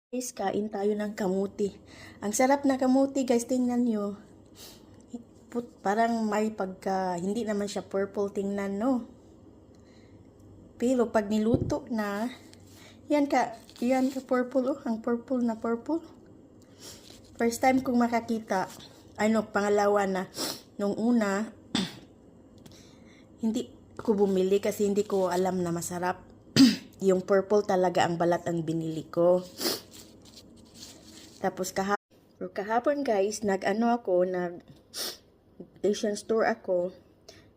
Guys, kain tayo ng kamuti. Ang sarap na kamuti, guys. Tingnan nyo. Parang may pagka, hindi naman siya purple tingnan, no? Pero pag niluto na, yan ka purple, oh. Ang purple na purple. First time kong makakita, pangalawa na. Nung una, hindi ko bumili kasi hindi ko alam na masarap. Yung purple talaga ang balat ang binili ko. Tapos kahapon guys, nag Asian store ako.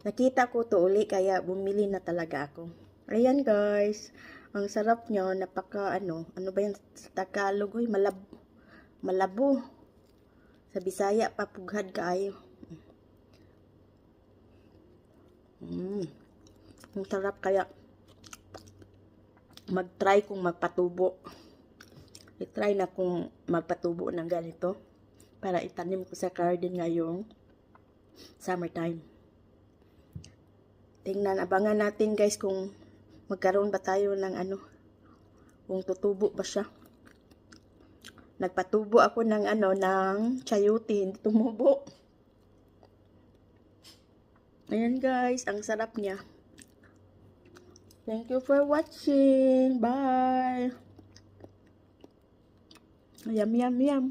Nakita ko to uli kaya bumili na talaga ako. Ayan guys, ang sarap nyo, napaka ano ba yan sa Tagalog, malabo. Sa Bisaya papughad kaayo. Ang sarap kaya mag-try kung magpatubo. I-try na kung magpatubo ng ganito para itanim ko sa garden ngayong summertime. Tingnan, abangan natin guys kung magkaroon ba tayo ng kung tutubo ba siya. Nagpatubo ako ng ng chayote, hindi tumubo. Ayan guys, ang sarap niya. Thank you for watching. Bye. Yum, yum, yum.